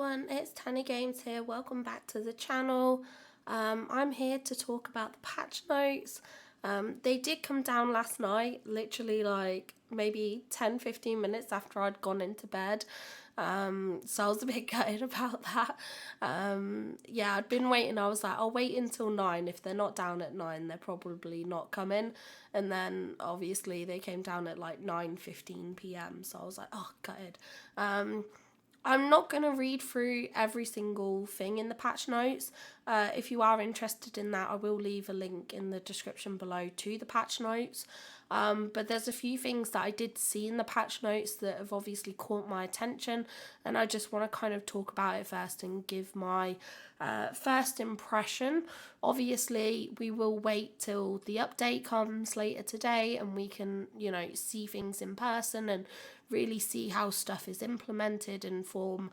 everyone, it's Tanny Games here. Welcome back to the channel. I'm here to talk about the patch notes. They did come down last night, literally like maybe 10-15 minutes after I'd gone into bed. So I was a bit gutted about that. Yeah, I'd been waiting. I was like, I'll wait until 9. If they're not down at 9, they're probably not coming. And then obviously they came down at like 9:15 p.m. So I was like, oh, gutted. I'm not going to read through every single thing in the patch notes. If you are interested in that, I will leave a link in the description below to the patch notes. But there's a few things that I did see in the patch notes that have obviously caught my attention, and I just want to kind of talk about it first and give my first impression. Obviously, we will wait till the update comes later today and we can, see things in person and really see how stuff is implemented and form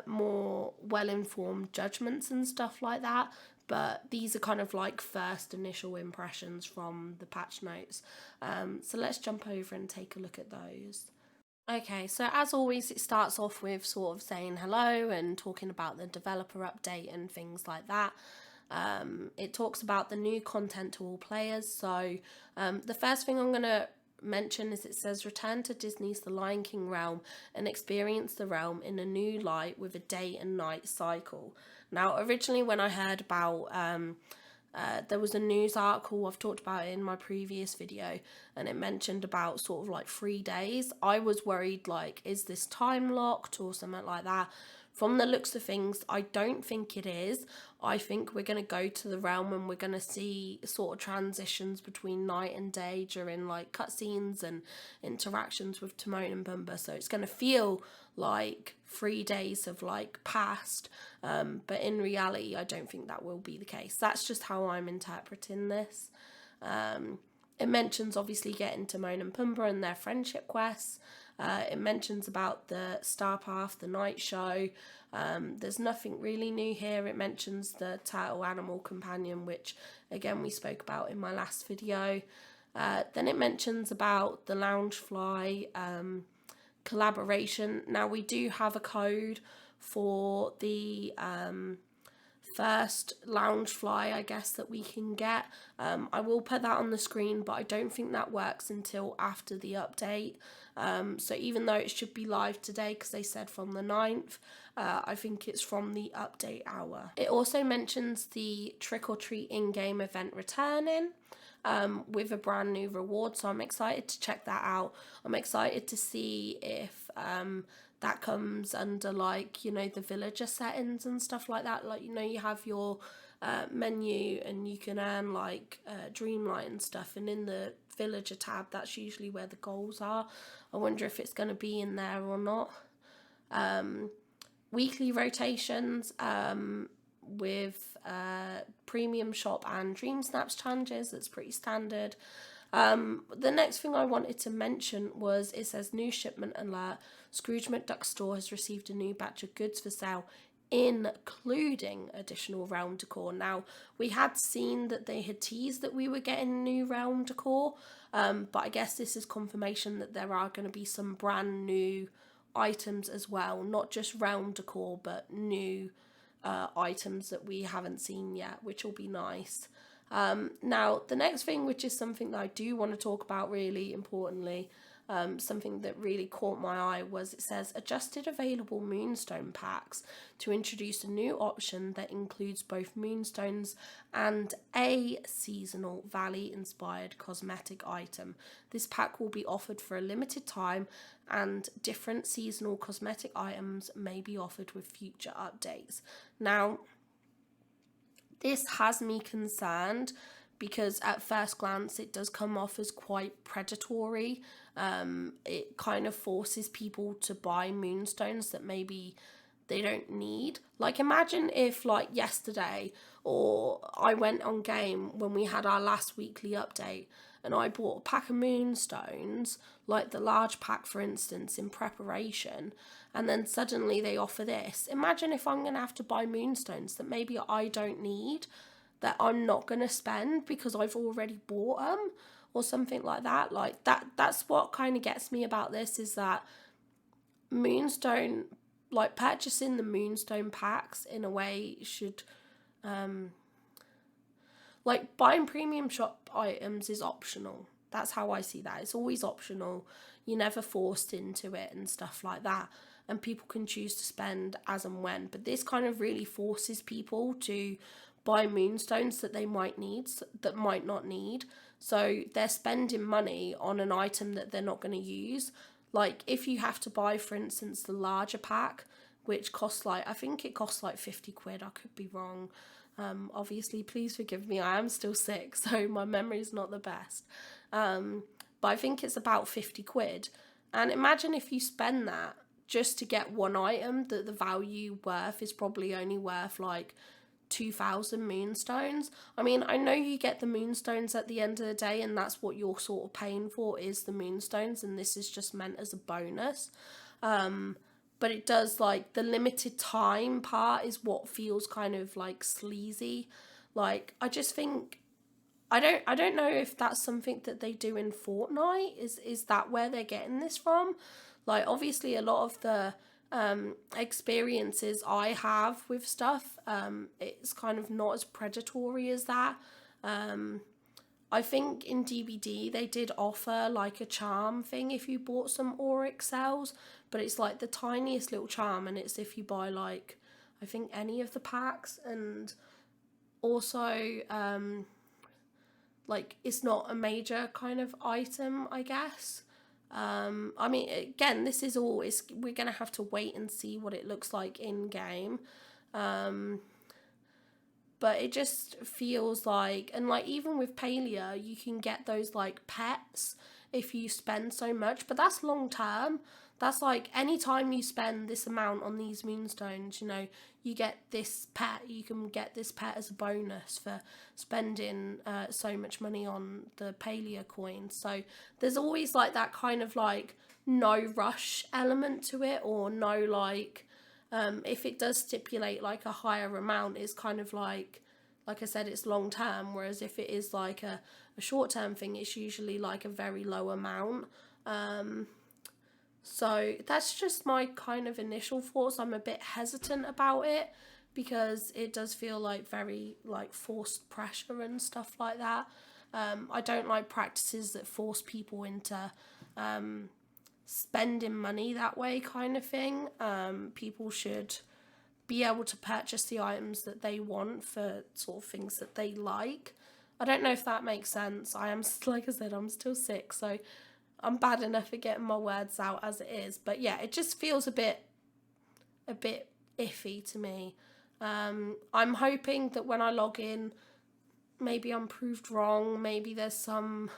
more well-informed judgments and stuff like that. But these are kind of like first initial impressions from the patch notes. So let's jump over and take a look at those. Okay, so as always, it starts off with sort of saying hello and talking about the developer update and things like that. It talks about the new content to all players. So the first thing I'm going to mention is it says return to Disney's The Lion King realm and experience the realm in a new light with a day and night cycle. Now, originally when I heard about there was a news article, I've talked about it in my previous video, and it mentioned about sort of like 3 days. I was worried, like, is this time locked or something like that? From the looks of things, I don't think it is. I think we're going to go to the realm and we're going to see sort of transitions between night and day during like cutscenes and interactions with Timon and Pumbaa. So it's going to feel like 3 days have like passed. But in reality, I don't think that will be the case. That's just how I'm interpreting this. It mentions obviously getting Timon and Pumbaa and their friendship quests. It mentions about the Star Path, the night show. There's nothing really new here. It mentions the turtle animal companion, which again we spoke about in my last video. Then it mentions about the Loungefly collaboration. Now we do have a code for the first Loungefly, I guess, that we can get. I will put that on the screen, but I don't think that works until after the update. So even though it should be live today, because they said from the 9th, I think it's from the update hour. It also mentions the Trick or Treat in-game event returning with a brand new reward, so I'm excited to check that out. I'm excited to see if that comes under like, the villager settings and stuff like that. Like, you have your menu and you can earn like Dreamlight and stuff, and in the villager tab, that's usually where the goals are. I wonder if it's going to be in there or not. Weekly rotations with premium shop and dream snaps challenges. That's pretty standard. The next thing I wanted to mention was it says new shipment alert. Scrooge McDuck's store has received a new batch of goods for sale, including additional realm decor. Now, we had seen that they had teased that we were getting new realm decor, but I guess this is confirmation that there are going to be some brand new items as well, not just realm decor, but new items that we haven't seen yet, which will be nice. Now, the next thing, which is something that I do want to talk about really importantly, something that really caught my eye, was it says adjusted available moonstone packs to introduce a new option that includes both moonstones and a seasonal valley inspired cosmetic item. This pack will be offered for a limited time, and different seasonal cosmetic items may be offered with future updates. Now, this has me concerned because at first glance it does come off as quite predatory. It kind of forces people to buy moonstones that maybe they don't need. Like, imagine if like yesterday, or I went on game when we had our last weekly update and I bought a pack of moonstones, like the large pack for instance, in preparation, and then suddenly they offer this. Imagine if I'm going to have to buy moonstones that maybe I don't need, that I'm not going to spend because I've already bought them or something like that. Like that's what kind of gets me about this, is that moonstone like purchasing the Moonstone packs in a way should, like buying premium shop items is optional. That's how I see that. It's always optional. You're never forced into it and stuff like that. And people can choose to spend as and when. But this kind of really forces people to buy moonstones that they might need, that might not need. So they're spending money on an item that they're not going to use. Like if you have to buy, for instance, the larger pack, which costs like, I think it costs like 50 quid. I could be wrong. Obviously, please forgive me. I am still sick, so my memory's not the best. But I think it's about 50 quid. And imagine if you spend that just to get one item that the value worth is probably only worth like 2,000 moonstones. I mean, I know you get the moonstones at the end of the day, and that's what you're sort of paying for is the moonstones, and this is just meant as a bonus. But it does, like, the limited time part is what feels kind of like sleazy. Like, I just think I don't know if that's something that they do in Fortnite. Is that where they're getting this from? Like, obviously a lot of the experiences I have with stuff, it's kind of not as predatory as that. I think in DBD they did offer like a charm thing if you bought some Oryx cells, but it's like the tiniest little charm, and it's if you buy like, I think, any of the packs. And also like it's not a major kind of item, I guess. I mean, again, this is all, we're gonna have to wait and see what it looks like in game. But it just feels like, and like even with Palia, you can get those like pets if you spend so much, but that's long term. That's like anytime you spend this amount on these moonstones, you know, you get this pet. You can get this pet as a bonus for spending so much money on the Palia coins. So there's always like that kind of like no rush element to it, or no like, if it does stipulate like a higher amount, it's kind of like I said, it's long term. Whereas if it is like a short term thing, it's usually like a very low amount. So that's just my kind of initial thoughts. I'm a bit hesitant about it because it does feel like very like forced pressure and stuff like that. I don't like practices that force people into spending money that way, kind of thing. People should be able to purchase the items that they want for sort of things that they like. I don't know if that makes sense. I am, like I said, I'm still sick, so I'm bad enough at getting my words out as it is. But yeah, it just feels a bit iffy to me. I'm hoping that when I log in, maybe I'm proved wrong. Maybe there's some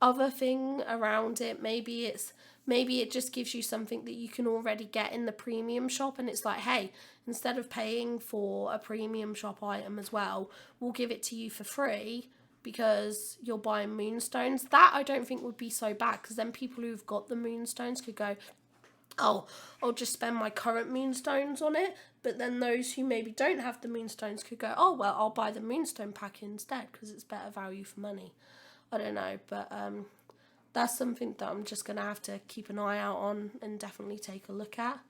other thing around it. Maybe it just gives you something that you can already get in the premium shop, and it's like, hey, instead of paying for a premium shop item as well, we'll give it to you for free because you're buying moonstones. That I don't think would be so bad, because then people who've got the moonstones could go, oh, I'll just spend my current moonstones on it. But then those who maybe don't have the moonstones could go, oh, well, I'll buy the moonstone pack instead because it's better value for money. I don't know, but that's something that I'm just going to have to keep an eye out on and definitely take a look at.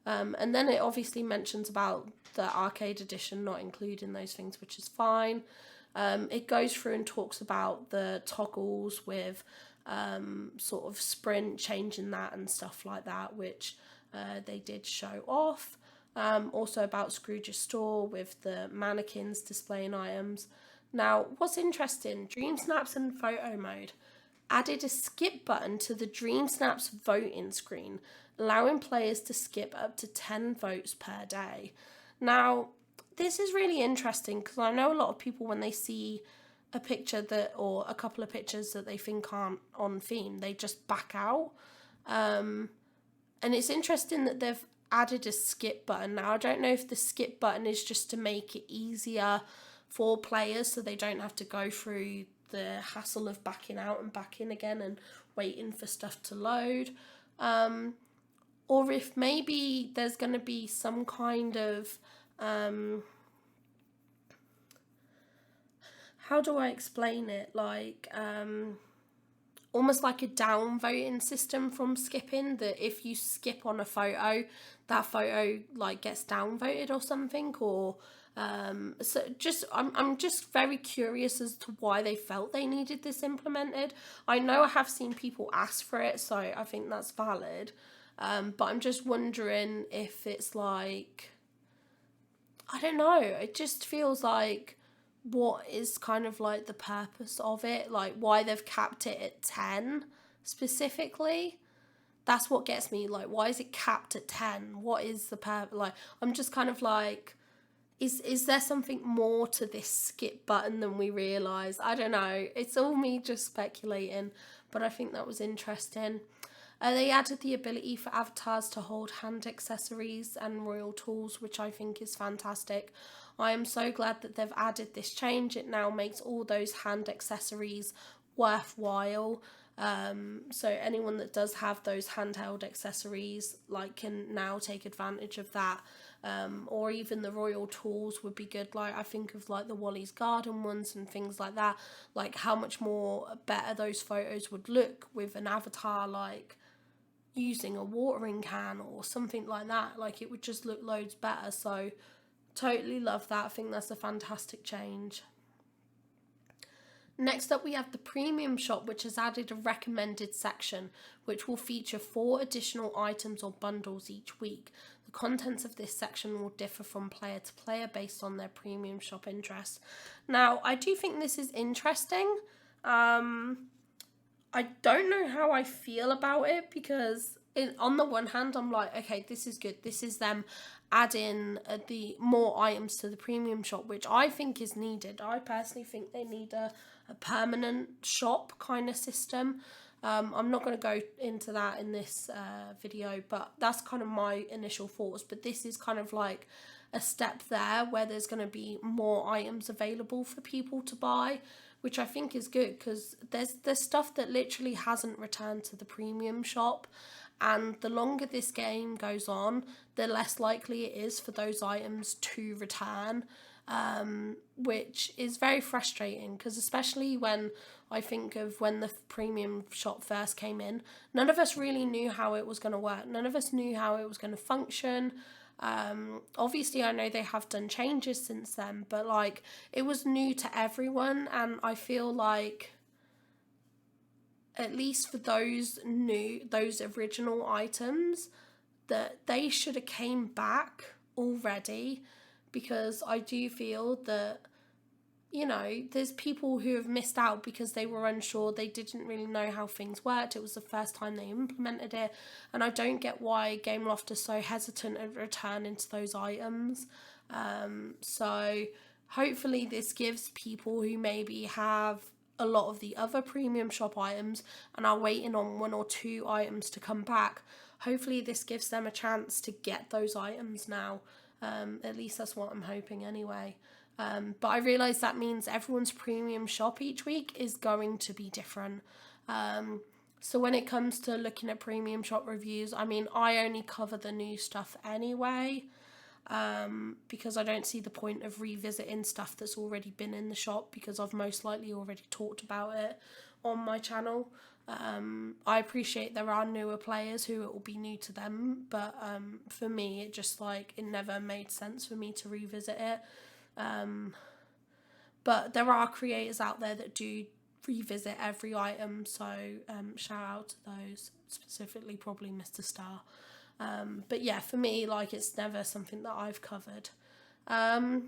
And then it obviously mentions about the arcade edition not including those things, which is fine. It goes through and talks about the toggles with sort of sprint, changing that and stuff like that, which they did show off. Also about Scrooge's store with the mannequins displaying items. Now, what's interesting, Dream Snaps and Photo Mode added a skip button to the Dream Snaps voting screen, allowing players to skip up to 10 votes per day. Now, this is really interesting because I know a lot of people, when they see a picture that, or a couple of pictures that they think aren't on theme, they just back out. And it's interesting that they've added a skip button. Now, I don't know if the skip button is just to make it easier for players so they don't have to go through the hassle of backing out and back in again and waiting for stuff to load. Or if maybe there's going to be some kind of, how do I explain it? Like, almost like a downvoting system from skipping, that if you skip on a photo, that photo like gets downvoted or something, or so just I'm just very curious as to why they felt they needed this implemented. I know I have seen people ask for it, so I think that's valid, but I'm just wondering if it's like, I don't know, it just feels like, what is kind of like the purpose of it, like why they've capped it at 10 specifically. That's what gets me, like, why is it capped at 10? What is the purpose? Like, I'm just kind of like, is there something more to this skip button than we realise? I don't know, it's all me just speculating, but I think that was interesting. They added the ability for avatars to hold hand accessories and royal tools, which I think is fantastic. I am so glad that they've added this change. It now makes all those hand accessories worthwhile. So anyone that does have those handheld accessories like can now take advantage of that. Or even the royal tools would be good. Like, I think of like the Wally's Garden ones and things like that, like how much more better those photos would look with an avatar like using a watering can or something like that. Like, it would just look loads better. So totally love that. I think that's a fantastic change. Next up, we have the premium shop, which has added a recommended section, which will feature 4 additional items or bundles each week. The contents of this section will differ from player to player based on their premium shop interests. Now, I do think this is interesting. I don't know how I feel about it, because on the one hand, I'm like, okay, this is good. This is them adding the more items to the premium shop, which I think is needed. I personally think they need a permanent shop kind of system. I'm not going to go into that in this video, but that's kind of my initial thoughts. But this is kind of like a step there where there's going to be more items available for people to buy, which I think is good, because there's stuff that literally hasn't returned to the premium shop, and the longer this game goes on, the less likely it is for those items to return, which is very frustrating, because especially when I think of when the premium shop first came in, none of us really knew how it was going to work. None of us knew how it was going to function. Obviously I know they have done changes since then, but like, it was new to everyone, and I feel like, at least for those original items, that they should have came back already, because I do feel that, you know, there's people who have missed out because they were unsure, they didn't really know how things worked, it was the first time they implemented it, and I don't get why Gameloft is so hesitant at returning to those items. So hopefully this gives people who maybe have a lot of the other premium shop items and are waiting on 1 or 2 items to come back, hopefully this gives them a chance to get those items now. At least that's what I'm hoping anyway. But I realise that means everyone's premium shop each week is going to be different. So when it comes to looking at premium shop reviews, I mean, I only cover the new stuff anyway, because I don't see the point of revisiting stuff that's already been in the shop, because I've most likely already talked about it on my channel. I appreciate there are newer players who it will be new to them, but for me, it just like, it never made sense for me to revisit it. But there are creators out there that do revisit every item, so shout out to those, specifically probably Mr. Star. But yeah, for me, like, it's never something that I've covered. The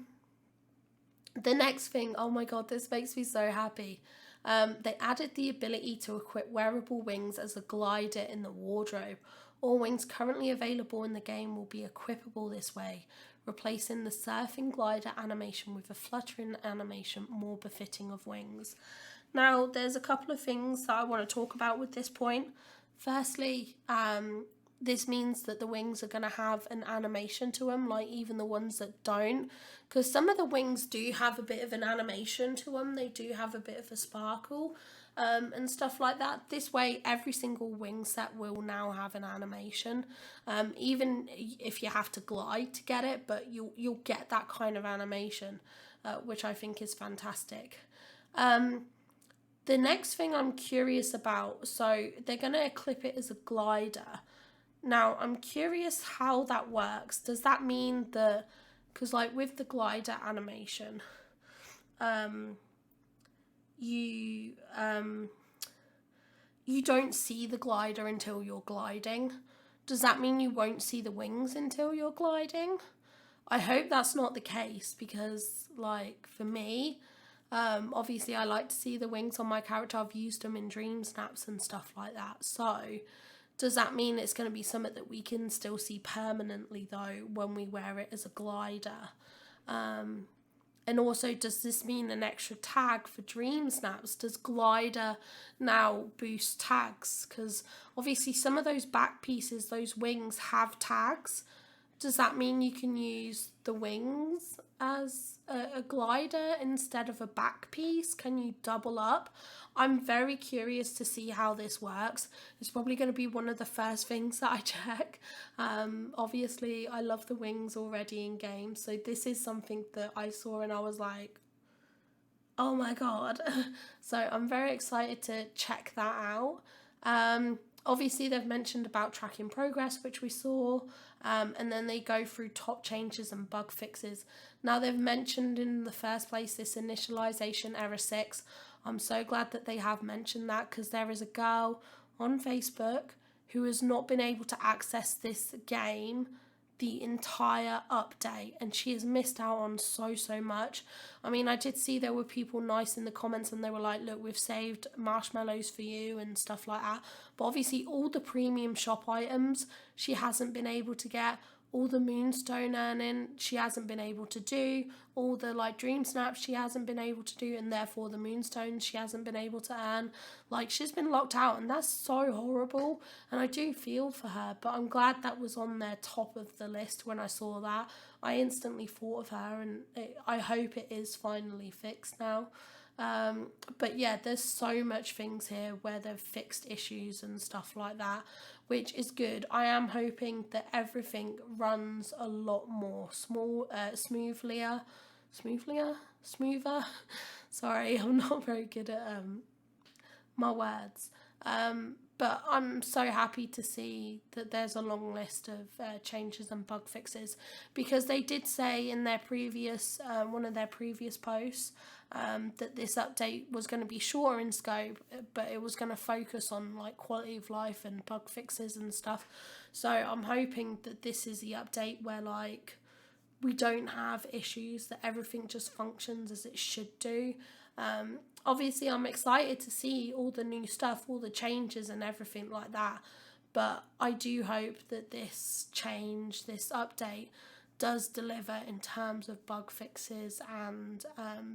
next thing, oh my god, this makes me so happy. They added the ability to equip wearable wings as a glider in the wardrobe. All wings currently available in the game will be equipable this way, replacing the surfing glider animation with a fluttering animation more befitting of wings. Now, there's a couple of things that I want to talk about with this point. Firstly, this means that the wings are going to have an animation to them, like even the ones that don't, because some of the wings do have a bit of an animation to them, they do have a bit of a sparkle, and stuff like that. This way, every single wing set will now have an animation, even if you have to glide to get it, but you'll get that kind of animation, which I think is fantastic. The next thing I'm curious about, so they're going to equip it as a glider. Now, I'm curious how that works. Does that mean that, because like with the glider animation, you don't see the glider until you're gliding. Does that mean you won't see the wings until you're gliding? I hope that's not the case, because like for me, obviously I like to see the wings on my character. I've used them in dream snaps and stuff like that. So does that mean it's going to be something that we can still see permanently though when we wear it as a glider? And also, does this mean an extra tag for dream snaps? Does glider now boost tags? Because obviously some of those back pieces, those wings, have tags. Does that mean you can use the wings as a glider instead of a back piece? Can you double up? I'm very curious to see how this works. It's probably going to be one of the first things that I check. Obviously, I love the wings already in game, so this is something that I saw and I was like, oh my god. So I'm very excited to check that out. Obviously, they've mentioned about tracking progress, which we saw, and then they go through top changes and bug fixes. Now, they've mentioned in the first place this initialization error 6. I'm so glad that they have mentioned that, because there is a girl on Facebook who has not been able to access this game the entire update, and she has missed out on so much. I mean, I did see there were people nice in the comments and they were like, look, we've saved marshmallows for you and stuff like that, but obviously all the premium shop items she hasn't been able to get. All the moonstone earning she hasn't been able to do, all the like dream snaps she hasn't been able to do, and therefore the moonstones she hasn't been able to earn. Like, she's been locked out, and that's so horrible, and I do feel for her, but I'm glad that was on their top of the list. When I saw that, I instantly thought of her, and I hope it is finally fixed now. But yeah, there's so much things here where they've fixed issues and stuff like that, which is good. I am hoping that everything runs a lot more smoother. Sorry, I'm not very good at my words. But I'm so happy to see that there's a long list of changes and bug fixes, because they did say in their previous one of their previous posts that this update was going to be shorter in scope, but it was going to focus on like quality of life and bug fixes and stuff. So I'm hoping that this is the update where like we don't have issues, that everything just functions as it should do. Obviously, I'm excited to see all the new stuff, all the changes and everything like that. But I do hope that this change, this update, does deliver in terms of bug fixes and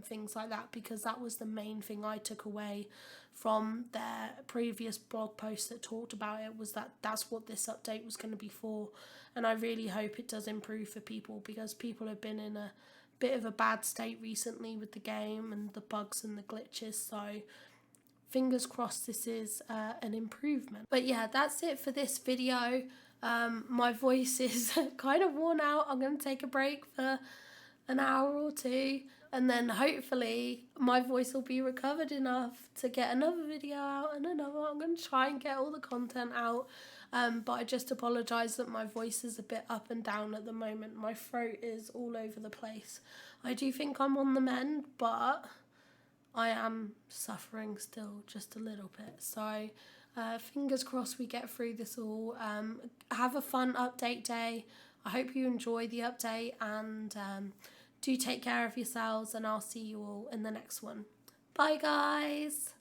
things like that, because that was the main thing I took away from their previous blog post that talked about it, was that that's what this update was going to be for. And I really hope it does improve for people, because people have been in a bit of a bad state recently with the game and the bugs and the glitches, so fingers crossed this is an improvement. But yeah, that's it for this video. My voice is kind of worn out. I'm going to take a break for an hour or two, and then hopefully my voice will be recovered enough to get another video out and another. I'm going to try and get all the content out. But I just apologise that my voice is a bit up and down at the moment. My throat is all over the place. I do think I'm on the mend, but I am suffering still just a little bit. So fingers crossed we get through this all. Have a fun update day. I hope you enjoy the update, and do take care of yourselves, and I'll see you all in the next one. Bye guys!